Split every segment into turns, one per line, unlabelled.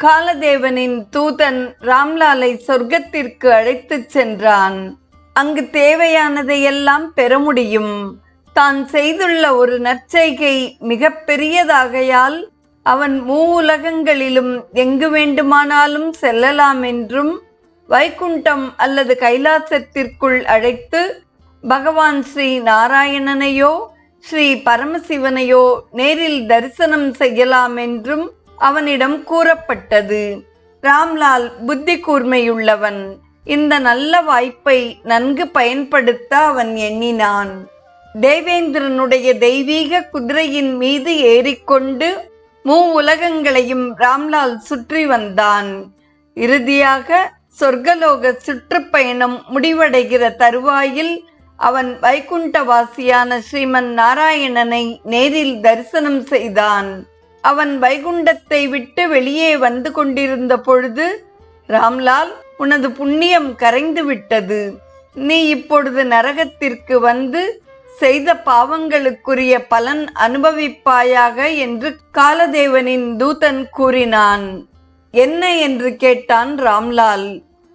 காலதேவனின் தூதன் ராம்லாலை சொர்க்கத்திற்கு அழைத்துச் சென்றான். அங்கு தேவையானதையெல்லாம் பெற முடியும். தான் செய்துள்ள ஒரு நற்செய்கை மிக பெரியதாகையால் அவன் மூவுலகங்களிலும் எங்கு வேண்டுமானாலும் செல்லலாம் என்றும், வைகுண்டம் அல்லது கைலாசத்திற்குள் அழைத்து பகவான் ஸ்ரீ நாராயணனையோ ஸ்ரீ பரமசிவனையோ நேரில் தரிசனம் செய்யலாம் என்றும் அவனிடம் கூறப்பட்டது. ராம்லால் புத்தி கூர்மையுள்ளவன். இந்த நல்ல வாய்ப்பை நன்கு பயன்படுத்த அவன் எண்ணினான். தேவேந்திரனுடைய தெய்வீக குதிரையின் மீது ஏறிக்கொண்டு உலகங்களையும் ராம்லால் சுற்றி வந்தான். இறுதியாக சொர்க்கலோக சுற்றுப்பயணம் முடிவடைகிற தருவாயில் அவன் வைகுண்டவாசியான ஸ்ரீமன் நாராயணனை நேரில் தரிசனம் செய்தான். அவன் வைகுண்டத்தை விட்டு வெளியே வந்து கொண்டிருந்த பொழுது, ராம்லால், உனது புண்ணியம் கரைந்து விட்டது. நீ இப்பொழுது நரகத்திற்கு வந்து செய்த பாவங்களுக்குரிய பலன் அனுபவிப்பாயாக என்று காலதேவனின் தூதன் கூறினான். என்ன என்று கேட்டான் ராம்லால்.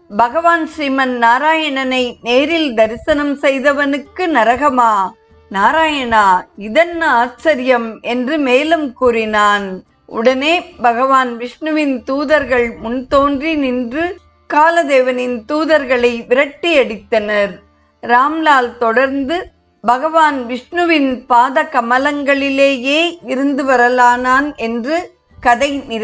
பகவான் ஸ்ரீமன் நாராயணனை நேரில் தரிசனம் செய்தவனுக்கு நரகமா? நாராயணா, இதென்ன ஆச்சரியம் என்று மேலும் கூறினான். உடனே பகவான் விஷ்ணுவின் தூதர்கள் முன் தோன்றி நின்று காலதேவனின் தூதர்களை விரட்டி அடித்தனர். ராம்லால் தொடர்ந்து பகவான் விஷ்ணுவின் பாத கமலங்களிலேயே இருந்து வரலானான் என்று கதை நிறை